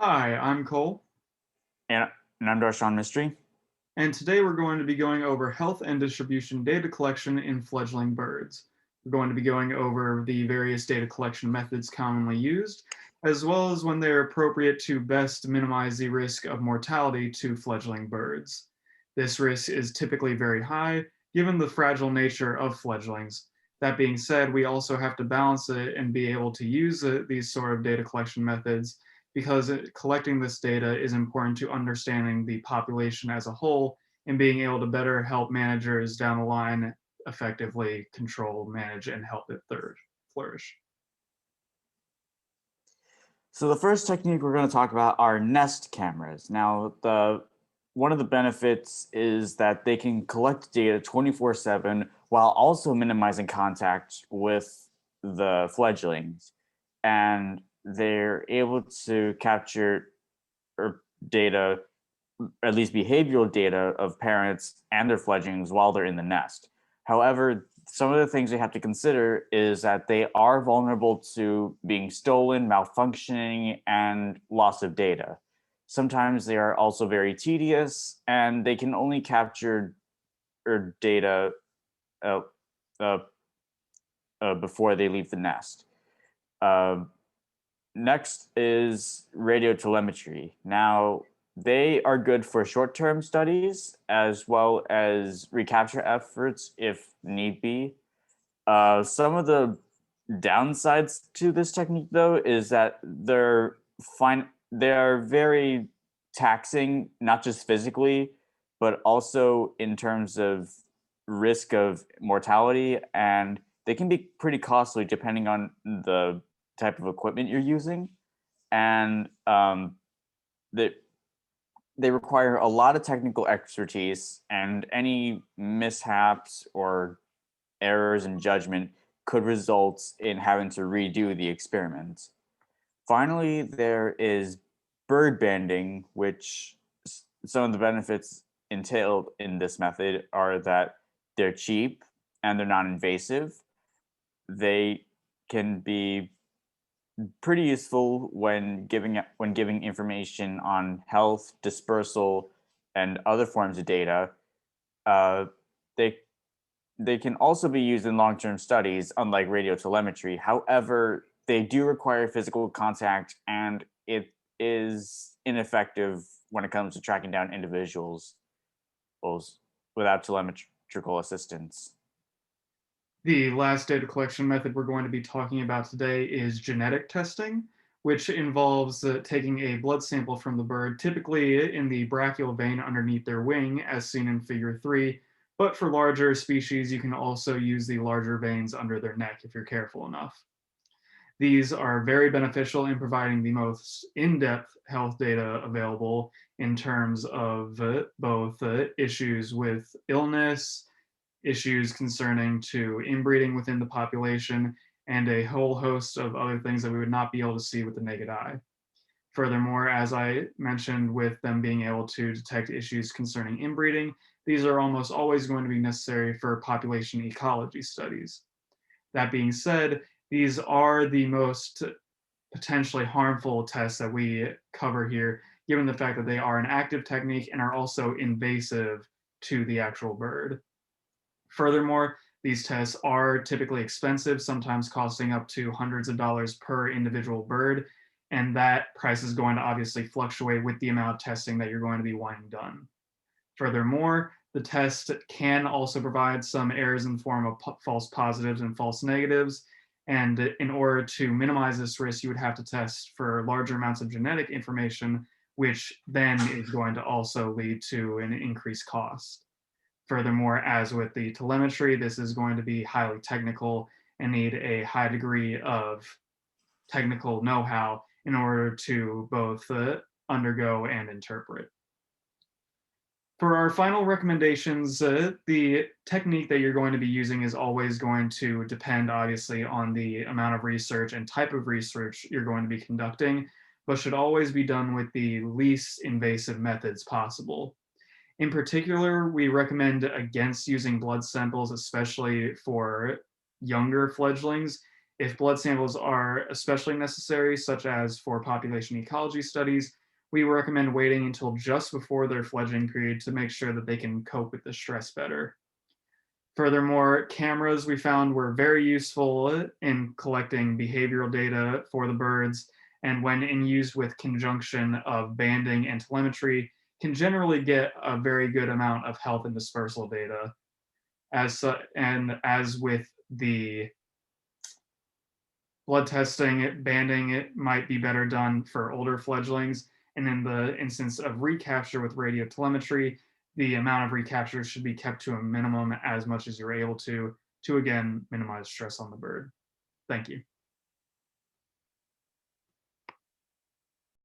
Hi, I'm Cole, And, and I'm Darshan Mystery. and today we're going to be going over health and distribution data collection in fledgling birds. We're going to be going over the various data collection methods commonly used, as well as when they're appropriate to best minimize the risk of mortality to fledgling birds. This risk is typically very high given the fragile nature of fledglings. That being said, we also have to balance it and be able to use these sort of data collection methods because collecting this data is important to understanding the population as a whole and being able to better help managers down the line effectively control, manage, and help it flourish. So the first technique we're going to talk about are nest cameras. Now, the one of the benefits is that they can collect data 24/7 while also minimizing contact with the fledglings, and they're able to capture data, at least behavioral data of parents and their fledglings while they're in the nest. However, some of the things we have to consider is that they are vulnerable to being stolen, malfunctioning, and loss of data. Sometimes they are also very tedious and they can only capture data uh, uh, before they leave the nest. Uh, Next is radio telemetry. Now, they are good for short term studies as well as recapture efforts if need be. Some of the downsides to this technique, though, is that they are very taxing, not just physically, but also in terms of risk of mortality, and they can be pretty costly depending on the type of equipment you're using, and they they require a lot of technical expertise, and any mishaps or errors in judgment could result in having to redo the experiment. Finally, there is bird banding, which some of the benefits entailed in this method are that they're cheap and they're non-invasive. They can be pretty useful when giving information on health, dispersal, and other forms of data. Uh, they they can also be used in long-term studies, unlike radiotelemetry. However, they do require physical contact, and it is ineffective when it comes to tracking down individuals without telemetrical assistance. The last data collection method we're going to be talking about today is genetic testing, which involves taking a blood sample from the bird, typically in the brachial vein underneath their wing, as seen in figure 3. But for larger species, you can also use the larger veins under their neck if you're careful enough. These are very beneficial in providing the most in-depth health data available in terms of both issues with illness, issues concerning to inbreeding within the population, and a whole host of other things that we would not be able to see with the naked eye. Furthermore, as I mentioned, with them being able to detect issues concerning inbreeding, these are almost always going to be necessary for population ecology studies. That being said, these are the most potentially harmful tests that we cover here, given the fact that they are an active technique and are also invasive to the actual bird. Furthermore, these tests are typically expensive, sometimes costing up to hundreds of dollars per individual bird, and that price is going to obviously fluctuate with the amount of testing that you're going to be wanting done. Furthermore, the test can also provide some errors in the form of false positives and false negatives. And in order to minimize this risk, you would have to test for larger amounts of genetic information, which then is going to also lead to an increased cost. Furthermore, as with the telemetry, this is going to be highly technical and need a high degree of technical know how in order to both undergo and interpret. For our final recommendations, the technique that you're going to be using is always going to depend, obviously, on the amount of research and type of research you're going to be conducting, but should always be done with the least invasive methods possible. In particular, we recommend against using blood samples, especially for younger fledglings, If blood samples are especially necessary, such as for population ecology studies, we recommend waiting until just before their fledgling period to make sure that they can cope with the stress better. Furthermore, cameras we found were very useful in collecting behavioral data for the birds, and when in use with conjunction of banding and telemetry, can generally get a very good amount of health and dispersal data. And as with the blood testing, banding it might be better done for older fledglings. And in the instance of recapture with radio telemetry, the amount of recapture should be kept to a minimum as much as you're able to again minimize stress on the bird. Thank you.